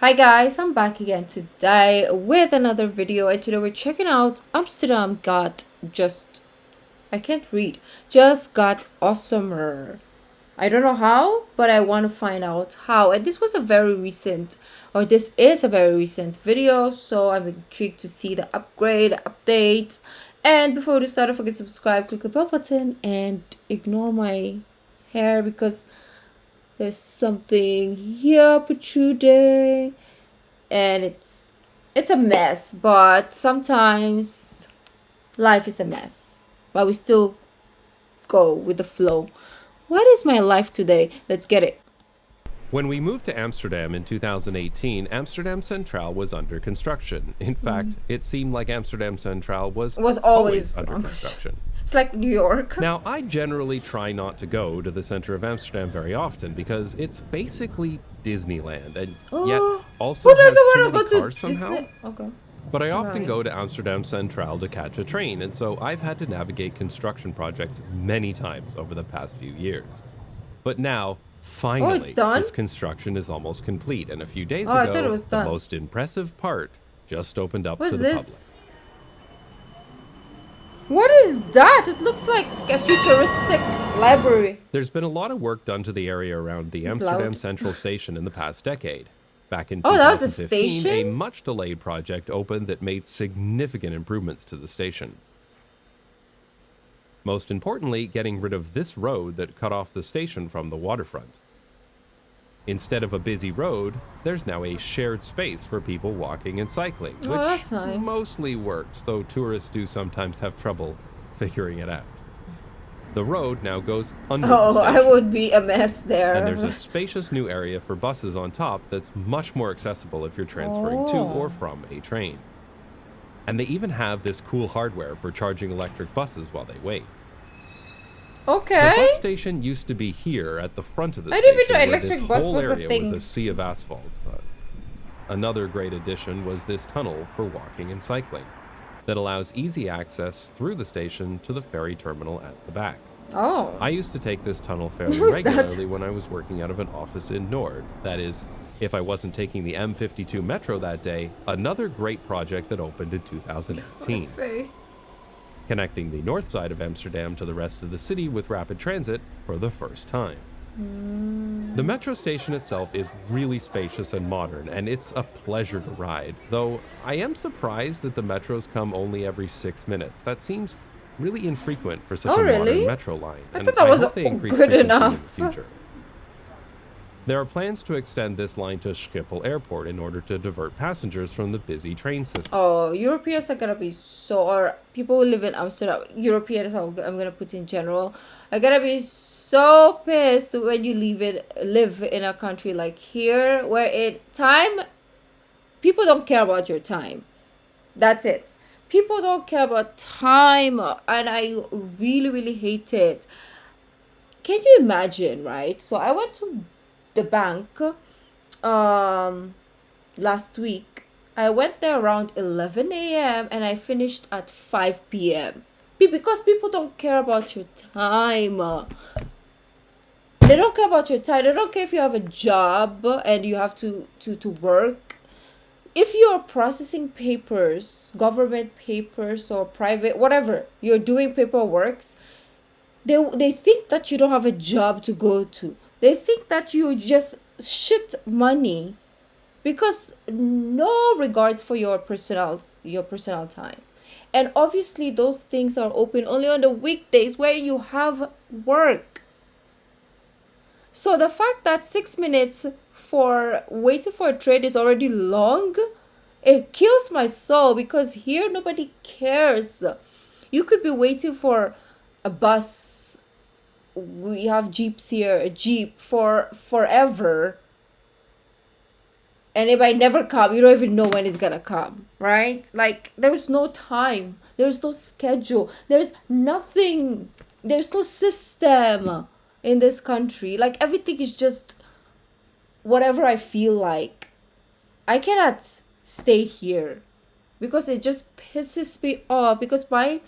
Hi guys, I'm back again today with another video, and today we're checking out Amsterdam got just I can't read. Just got awesomer. I don't know how, but I want to find out how. And this was a very recent this is a very recent video, so I'm intrigued to see the upgrade, updates. And before we start, don't forget to subscribe, click the bell button, and ignore my hair because there's something here protruding, and it's a mess, but sometimes life is a mess. But we still go with the flow. What is my life today? Let's get it. When we moved to Amsterdam in 2018, Amsterdam Central was under construction. In fact, it seemed like Amsterdam Central was Always under construction. It's like New York. Now, I generally try not to go to the center of Amsterdam very often because it's basically Disneyland, and yet also Who has doesn't too want to many go to cars somehow. Disney? Okay. But I often Right. go to Amsterdam Central to catch a train, and so I've had to navigate construction projects many times over the past few years. But now, finally, it's done? this construction is almost complete, and a few days I ago, thought it was the done. most impressive part just opened up What to is the this? What is that? It looks like a futuristic library. public. There's been a lot of work done to the area around the It's Amsterdam loud. Central station in the past decade. Back in Oh, that was a 2015, a station? much delayed project opened that made significant improvements to the station. Most importantly, getting rid of this road that cut off the station from the waterfront. Instead of a busy road, there's now a shared space for people walking and cycling, Oh, which that's nice. mostly works, though tourists do sometimes have trouble figuring it out. The road now goes under the Oh, I station, would be a mess there. and there's a spacious new area for buses on top that's much more accessible if you're transferring to Oh. or from a train. And they even have this cool hardware for charging electric buses while they wait. The Okay. bus station used to be here at the front of the I didn't even station, know where electric this bus whole was a area thing. was a sea of asphalt. Another great addition was this tunnel for walking and cycling that allows easy access through the station to the ferry terminal at the back. Oh. I used to take this tunnel fairly Who's that? regularly when I was working out of an office in Nord. That is, if I wasn't taking the M52 metro that day, another great project that opened in 2018. Face. Connecting the north side of Amsterdam to the rest of the city with rapid transit for the first time. The metro station itself is really spacious and modern, and it's a pleasure to ride, though I am surprised that the metros come only every 6 minutes. That seems really infrequent for such Oh, a really? modern metro line. I and thought that was hope they increase good frequency enough. in the future. There are plans to extend this line to Schiphol Airport in order to divert passengers from the busy train system. Oh, Europeans are gonna be so, or people who live in Amsterdam, Europeans, I'm gonna put in general, are gonna be so pissed when you live in a country like here, where people don't care about your time. That's it. People don't care about time, and I really, really hate it. Can you imagine, right? So I went to the bank last week. I went there around 11 a.m. and I finished at 5 p.m. Because people don't care about your time. They don't care about your time. They don't care if you have a job and you have to work. If you're processing papers, government papers or private, whatever, you're doing paperwork, they think that you don't have a job to go to. They think that you just shit money because no regards for your personal time. And obviously those things are open only on the weekdays where you have work. So the fact that 6 minutes for waiting for a train is already long, it kills my soul, because here nobody cares. You could be waiting for a bus. We have jeeps here, a jeep for forever, and it might never come. You don't even know when it's gonna come, right? Like, there's no time, there's no schedule, there's nothing, there's no system in this country. Like, everything is just whatever I feel like. I cannot stay here because it just pisses me off, because my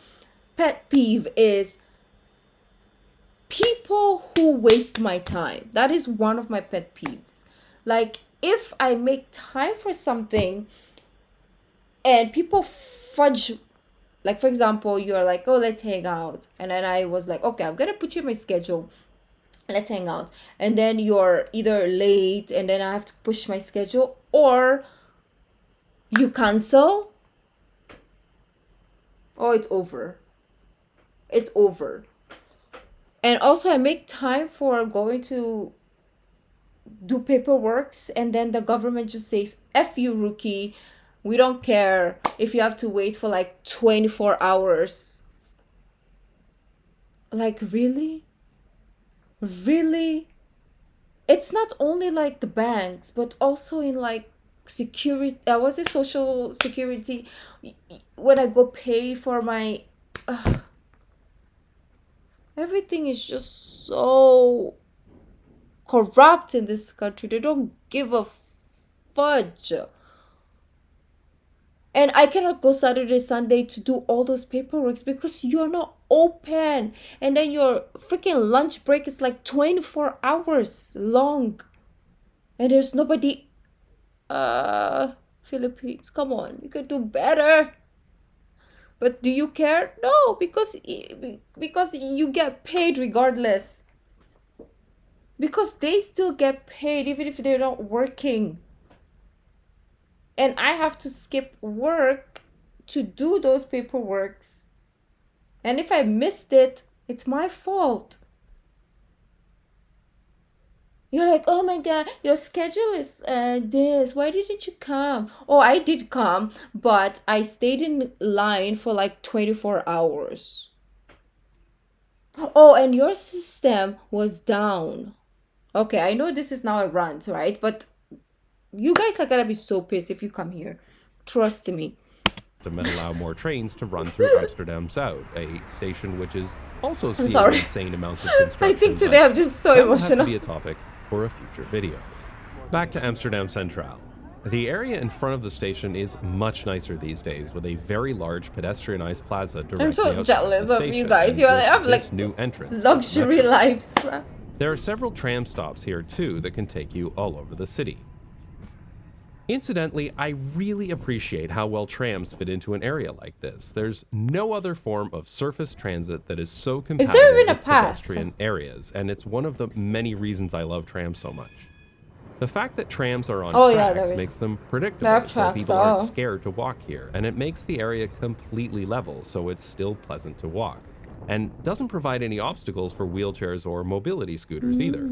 pet peeve is people who waste my time. That is one of my pet peeves. Like, if I make time for something and people fudge, like for example, you're like, oh, let's hang out, and then I was like, okay, I'm gonna put you in my schedule, let's hang out, and then you're either late and then I have to push my schedule, or you cancel. Oh, it's over. It's over. And also I make time for going to do paperworks, and then the government just says, F you, rookie. We don't care if you have to wait for like 24 hours. Like, really? Really? It's not only like the banks, but also in like security. Was it social security? When I go pay for my... everything is just so corrupt in this country. They don't give a fudge. And I cannot go Saturday, Sunday to do all those paperwork because you're not open. And then your freaking lunch break is like 24 hours long. And there's nobody. Philippines, come on. You could do better. But do you care? No, because you get paid regardless. Because they still get paid even if they're not working. And I have to skip work to do those paperworks. And if I missed it, it's my fault. You're like, oh my God, your schedule is this. Why didn't you come? Oh, I did come, but I stayed in line for like 24 hours. Oh, and your system was down. Okay, I know this is now a rant, right? But you guys are gonna be so pissed if you come here. Trust me. To allow more trains to run through Amsterdam South, a station which is also seeing insane amounts of construction. I think today I'm just so emotional. That will have to be a topic for a future video. Back to Amsterdam Central. The area in front of the station is much nicer these days, with a very large pedestrianized plaza directly I'm so outside jealous the of station, you guys. You have like new entrance luxury lives. There are several tram stops here too that can take you all over the city. Incidentally, I really appreciate how well trams fit into an area like this. There's no other form of surface transit that is so compatible with pedestrian areas, and it's one of the many reasons I love trams so much. The fact that trams are on tracks makes them predictable, so people aren't scared to walk here, and it makes the area completely level, so it's still pleasant to walk, and doesn't provide any obstacles for wheelchairs or mobility scooters either.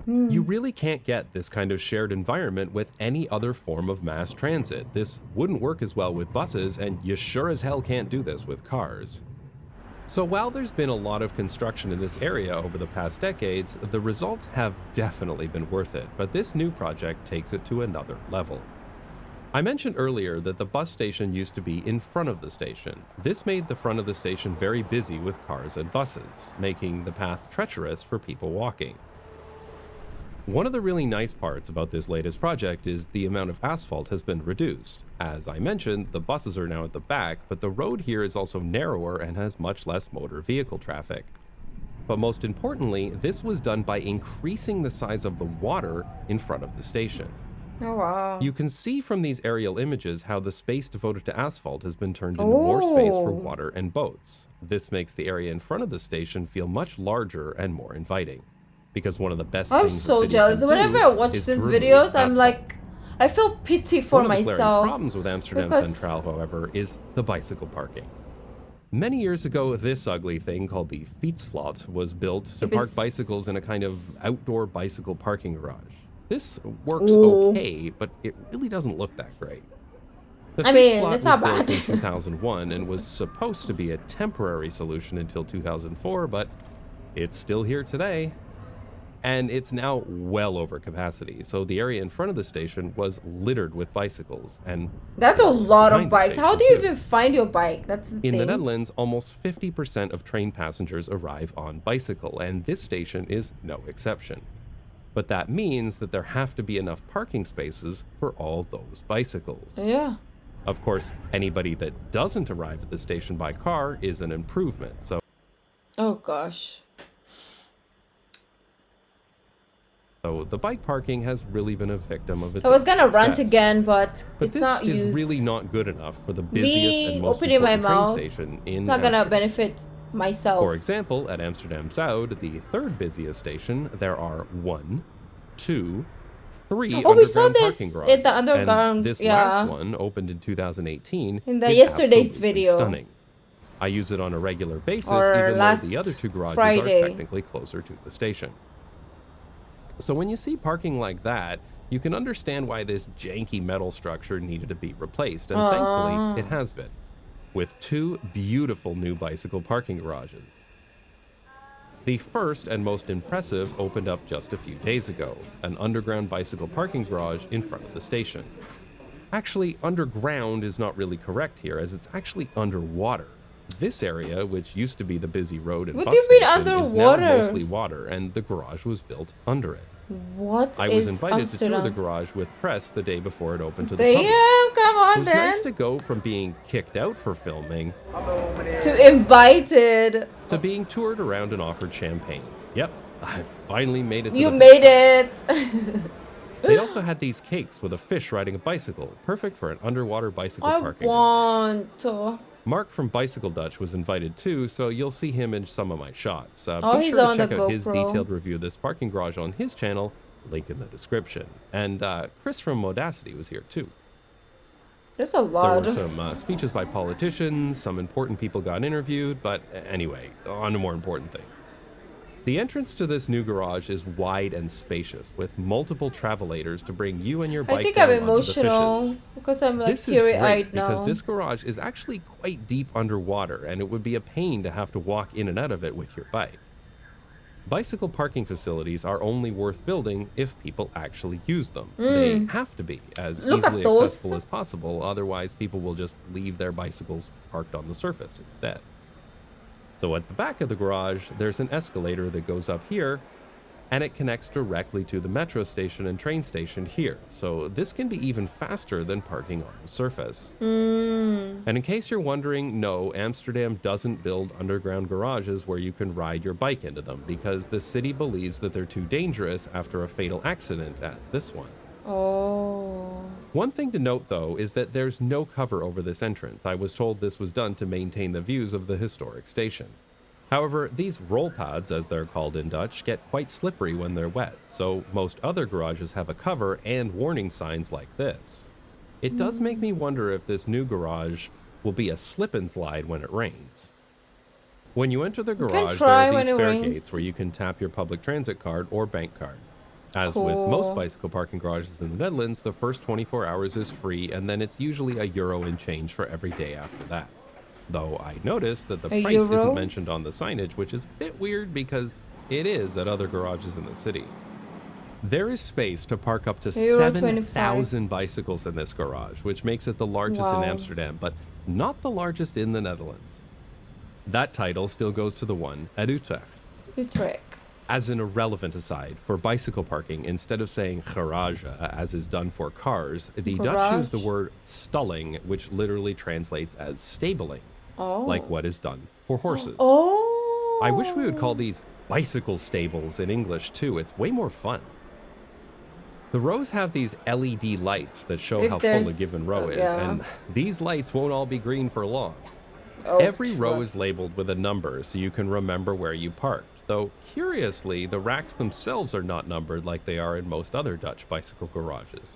You really can't get this kind of shared environment with any other form of mass transit. This wouldn't work as well with buses, and you sure as hell can't do this with cars. So while there's been a lot of construction in this area over the past decades, the results have definitely been worth it, but this new project takes it to another level. I mentioned earlier that the bus station used to be in front of the station. This made the front of the station very busy with cars and buses, making the path treacherous for people walking. One of the really nice parts about this latest project is the amount of asphalt has been reduced. As I mentioned, the buses are now at the back, but the road here is also narrower and has much less motor vehicle traffic. But most importantly, this was done by increasing the size of the water in front of the station. Oh, wow. You can see from these aerial images how the space devoted to asphalt has been turned into more space for water and boats. This makes the area in front of the station feel much larger and more inviting. Because one of the best things I'm so jealous. Whenever I watch these videos, I'm like, I feel pity for myself. One of the problems with Amsterdam Central, however, is the bicycle parking. Many years ago, this ugly thing called the Fietsvlot was built to park bicycles in a kind of outdoor bicycle parking garage. This works okay, but it really doesn't look that great. The Fietsvlot it's not was bad. built in 2001 and was supposed to be a temporary solution until 2004, but it's still here today. And it's now well over capacity, so the area in front of the station was littered with bicycles. And that's a lot of bikes. How do you even find your bike? That's the thing. In the Netherlands, almost 50% of train passengers arrive on bicycle, and this station is no exception. But that means that there have to be enough parking spaces for all those bicycles. Yeah. Of course, anybody that doesn't arrive at the station by car is an improvement, so... Oh, gosh. So the bike parking has really been a victim of its I was own gonna rant success. again, but But it's this not is used. really not good enough for the busiest Me and most opening my important train mouth, station in not gonna Amsterdam. benefit myself. For example, at Amsterdam Zuid, the third busiest station, there are 1, 2, 3 Oh, we saw underground this parking in garages. the underground, And this yeah. last one, opened in 2018, In the is yesterday's absolutely video. stunning. I use it on a regular basis, Or even though last the other 2 garages Friday. are technically closer to the station. So when you see parking like that, you can understand why this janky metal structure needed to be replaced, and thankfully it has been, with 2 beautiful new bicycle parking garages. The first and most impressive opened up just a few days ago, an underground bicycle parking garage in front of the station. Actually, underground is not really correct here, as it's actually underwater. This area, which used to be the busy road and What bus do you mean station, is now underwater? mostly water, and the garage was built under it. What I was is invited to tour the Amsterdam? garage with press the day before it opened to the public. Damn, come It on was then. nice to go from being kicked out for filming To invited. to being toured around and offered champagne. Yep, I finally made it to You the made big time. it. They also had these cakes with a fish riding a bicycle, perfect for an underwater bicycle I parking. want to. Mark from Bicycle Dutch was invited too, so you'll see him in some of my shots. Oh, Be he's sure to on the check out his GoPro. detailed review of this parking garage on his channel, link in the description. And Chris from Modacity was here too. There's a There lot were of. some speeches by politicians, some important people got interviewed, but anyway, on to more important things. The entrance to this new garage is wide and spacious, with multiple travelators to bring you and your bike I think down I'm onto the emotional fishes. because I'm like This is great teary-eyed now. because this garage is actually quite deep underwater, and it would be a pain to have to walk in and out of it with your bike. Bicycle parking facilities are only worth building if people actually use them. They have to be as Look at easily those. accessible as possible, otherwise people will just leave their bicycles parked on the surface instead. So at the back of the garage, there's an escalator that goes up here, and it connects directly to the metro station and train station here. So this can be even faster than parking on the surface. And in case you're wondering, no, Amsterdam doesn't build underground garages where you can ride your bike into them, because the city believes that they're too dangerous after a fatal accident at this one. Oh. One thing to note, though, is that there's no cover over this entrance. I was told this was done to maintain the views of the historic station. However, these roll pads, as they're called in Dutch, get quite slippery when they're wet, so most other garages have a cover and warning signs like this. It does make me wonder if this new garage will be a slip and slide when it rains. When you enter the can garage, there try are when these it fare rains. gates where you can tap your public transit card or bank card. As with Cool. most bicycle parking garages in the Netherlands, the first 24 hours is free, and then it's usually €1 and change for every day after that. Though I noticed that the A price euro? isn't mentioned on the signage, which is a bit weird because it is at other garages in the city. There is space to park up to Euro 7,000 bicycles in this garage, which makes it the largest Wow. in Amsterdam, but not the largest in the Netherlands. That title still goes to the one at Utrecht. Utrecht. As an irrelevant aside, for bicycle parking, instead of saying garage, as is done for cars, the Dutch use the Garage? word stalling, which literally translates as stabling, Oh. like what is done for horses. Oh. I wish we would call these bicycle stables in English too. It's way more fun. The rows have these LED lights that show If how full a there's- given row is, yeah. and these lights won't all be green for long. Oh, Every row is trust. labeled with a number so you can remember where you parked. Though, curiously, the racks themselves are not numbered like they are in most other Dutch bicycle garages.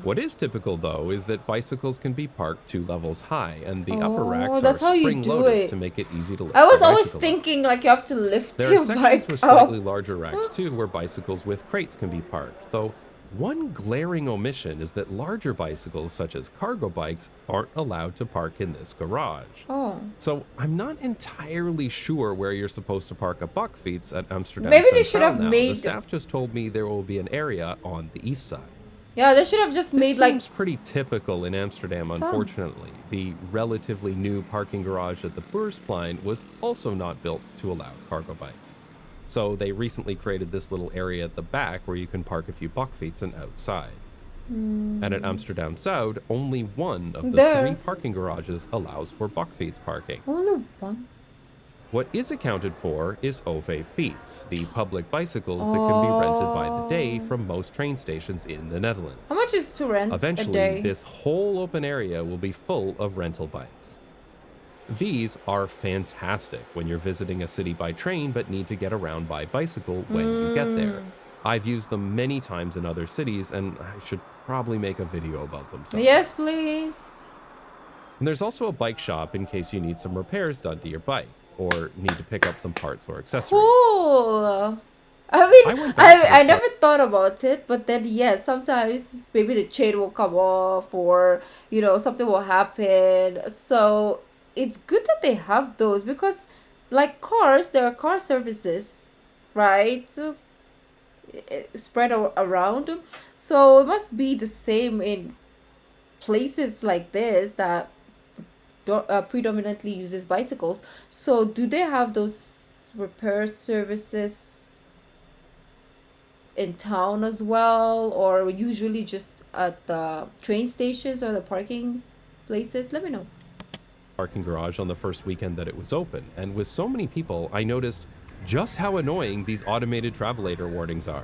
What is typical, though, is that bicycles can be parked 2 levels high, and the upper Oh, racks that's are how you do spring-loaded it. to make it easy to lift I was the always bicycle up. thinking like you have to lift There are your sections bike with up. slightly larger racks, too, where bicycles with crates can be parked, though one glaring omission is that larger bicycles, such as cargo bikes, aren't allowed to park in this garage. Oh. So I'm not entirely sure where you're supposed to park a Bakfiets at Amsterdam Maybe they Central should have now. made- The staff just told me there will be an area on the east side. Yeah, they should have just This made like seems pretty typical in Amsterdam, Some. unfortunately. The relatively new parking garage at the Beursplein was also not built to allow cargo bikes. So they recently created this little area at the back where you can park a few Bakfiets and outside. And at Amsterdam Zuid, only one of the There. 3 parking garages allows for Bakfiets parking. only one. What is accounted for is OV fiets, the public bicycles that can be rented by the day from most train stations in the Netherlands. How much is to rent a Eventually, day? this whole open area will be full of rental bikes. These are fantastic when you're visiting a city by train but need to get around by bicycle when you get there. I've used them many times in other cities, and I should probably make a video about them someday. Yes, please. And there's also a bike shop in case you need some repairs done to your bike or need to pick up some parts or accessories. Cool. I mean, I never thought about it, but then yes, sometimes maybe the chain will come off or something will happen. So it's good that they have those because, like cars, there are car services, right? So, spread around. So it must be the same in places like this that predominantly uses bicycles. So do they have those repair services in town as well, or usually just at the train stations or the parking places? Let me know. Parking garage on the first weekend that it was open, and with so many people, I noticed just how annoying these automated travelator warnings are.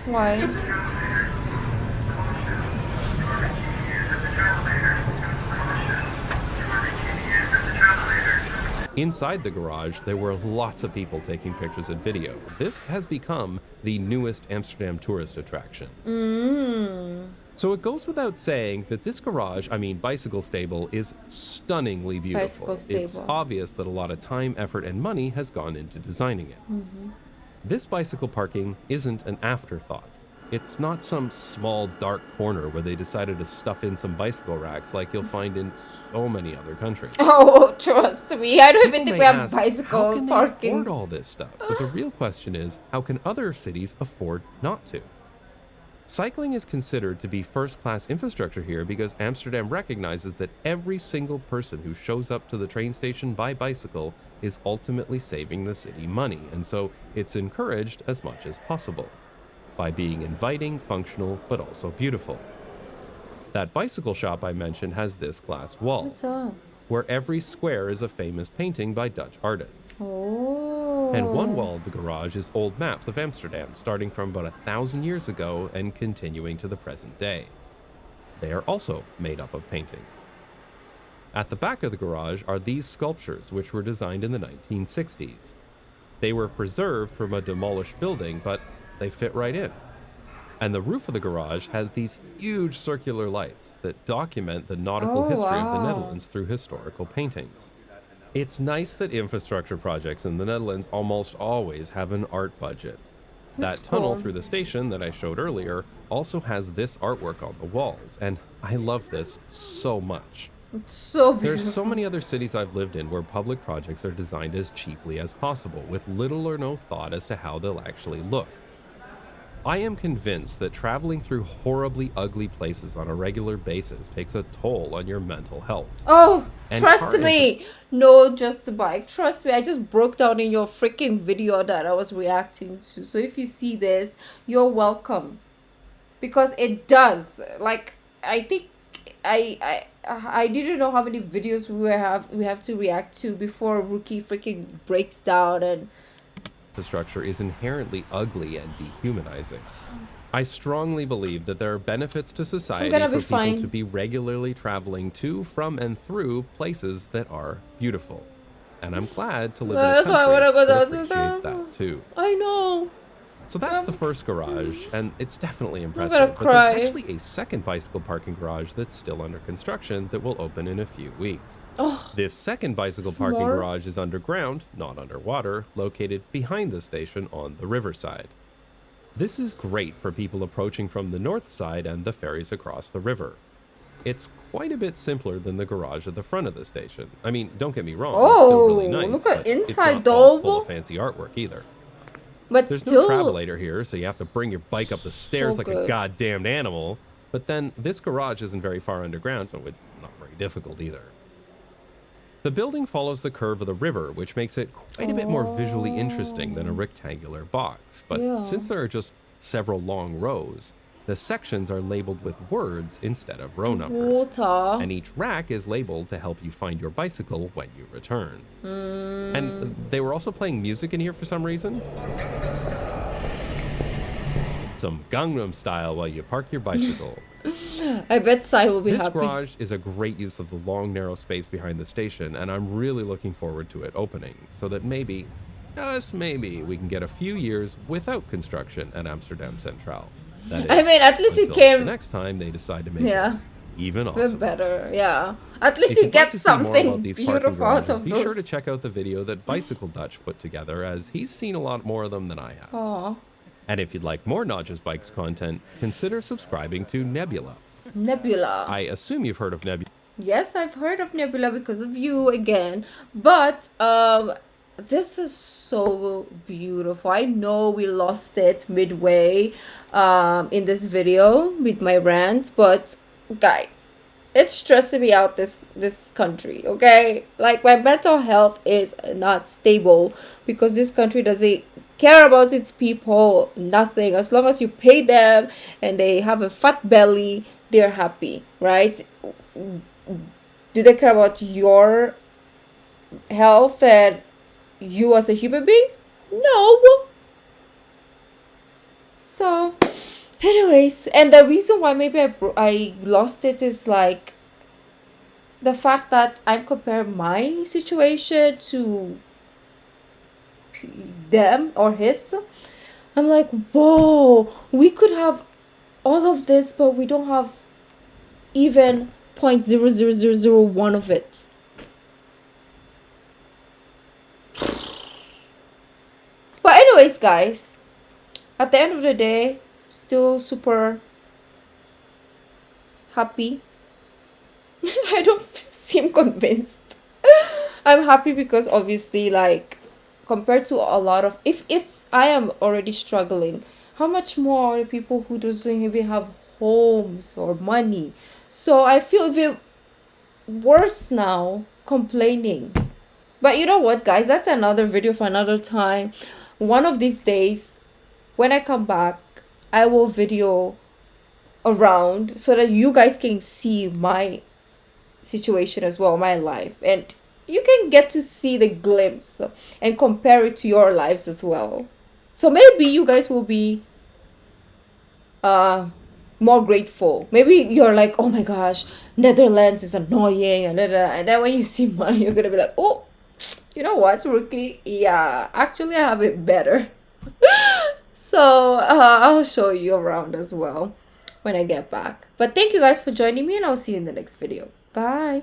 Why? Inside the garage, there were lots of people taking pictures and video. This has become the newest Amsterdam tourist attraction. So it goes without saying that this garage, bicycle stable, is stunningly beautiful. It's obvious that a lot of time, effort, and money has gone into designing it. This bicycle parking isn't an afterthought. It's not some small dark corner where they decided to stuff in some bicycle racks like you'll find in so many other countries. Oh, trust me, I don't even think we have bicycle how can parking. They afford all this stuff? But the real question is, how can other cities afford not to? Cycling is considered to be first-class infrastructure here because Amsterdam recognizes that every single person who shows up to the train station by bicycle is ultimately saving the city money, and so it's encouraged as much as possible by being inviting, functional, but also beautiful. That bicycle shop I mentioned has this glass wall, What's up? where every square is a famous painting by Dutch artists. Oh. And one wall of the garage is old maps of Amsterdam, starting from about 1,000 years ago and continuing to the present day. They are also made up of paintings. At the back of the garage are these sculptures, which were designed in the 1960s. They were preserved from a demolished building, but they fit right in. And the roof of the garage has these huge circular lights that document the nautical history of the Netherlands through historical paintings. It's nice that infrastructure projects in the Netherlands almost always have an art budget. That tunnel through the station that I showed earlier also has this artwork on the walls, and I love this so much. It's so beautiful. There's so many other cities I've lived in where public projects are designed as cheaply as possible, with little or no thought as to how they'll actually look. I am convinced that traveling through horribly ugly places on a regular basis takes a toll on your mental health. Oh, And trust me. No, just a bike. Trust me. I just broke down in your freaking video that I was reacting to. So if you see this, you're welcome. Because it does. Like, I think I didn't know how many videos we have to react to before Rookie freaking breaks down and Infrastructure is inherently ugly and dehumanizing. I strongly believe that there are benefits to society for people to be regularly traveling to, from, and through places that are beautiful. And I'm glad to live in a country that appreciates that too. I know. So that's the first garage, and it's definitely impressive. gonna cry. But there's actually a second bicycle parking garage that's still under construction that will open in a few weeks. Oh, This second bicycle parking garage is underground, not underwater, located behind the station on the riverside. This is great for people approaching from the north side and the ferries across the river. It's quite a bit simpler than the garage at the front of the station. I mean, don't get me wrong, it's still really nice, look at but inside it's not all though. full of fancy artwork either. But There's still, no travelator here, so you have to bring your bike up the stairs like a goddamn animal. But then this garage isn't very far underground, so it's not very difficult either. The building follows the curve of the river, which makes it quite a bit more visually interesting than a rectangular box. But since there are just several long rows, The sections are labeled with words instead of row numbers. Water. And each rack is labeled to help you find your bicycle when you return. And they were also playing music in here for some reason. Some Gangnam Style while you park your bicycle. I bet Sai will be This happy. garage is a great use of the long, narrow space behind the station, and I'm really looking forward to it opening, so that maybe, just maybe, we can get a few years without construction at Amsterdam Central. That is, I mean, at least it until came the next time they decide to make yeah, it even bit awesome. better. Yeah, at least If you you'd like get to see more about something these parking beautiful out garages, of be those. sure to check out the video that Bicycle Dutch put together, as he's seen a lot more of them than I have. Aw, And if you'd like more Not Just Bikes content, consider subscribing to Nebula. Nebula. I assume you've heard of Nebula. Yes, I've heard of Nebula because of you again. But this is so beautiful. I know we lost it midway in this video with my rant, but guys, it's stressing me out, this country, okay? Like, my mental health is not stable because this country doesn't care about its people, nothing. As long as you pay them and they have a fat belly, they're happy, right? Do they care about your health and you as a human being? No. So anyways, and the reason why maybe I lost it is like the fact that I'm comparing my situation to them or his. I'm like, whoa, we could have all of this, but we don't have even 0.00001 of it. But anyways, guys, at the end of the day, still super happy. I don't seem convinced. I'm happy because obviously, like, compared to a lot of, if I am already struggling, how much more are the people who doesn't even have homes or money? So I feel even worse now complaining. But you know what, guys, that's another video for another time. One of these days when I come back, I will video around so that you guys can see my situation as well, my life, and you can get to see the glimpse and compare it to your lives as well. So maybe you guys will be more grateful. Maybe you're like, oh my gosh, Netherlands is annoying, and then when you see mine, you're gonna be like, oh, you know what, Rookie? Yeah, actually I have it better. So I'll show you around as well when I get back. But thank you guys for joining me, and I'll see you in the next video. Bye.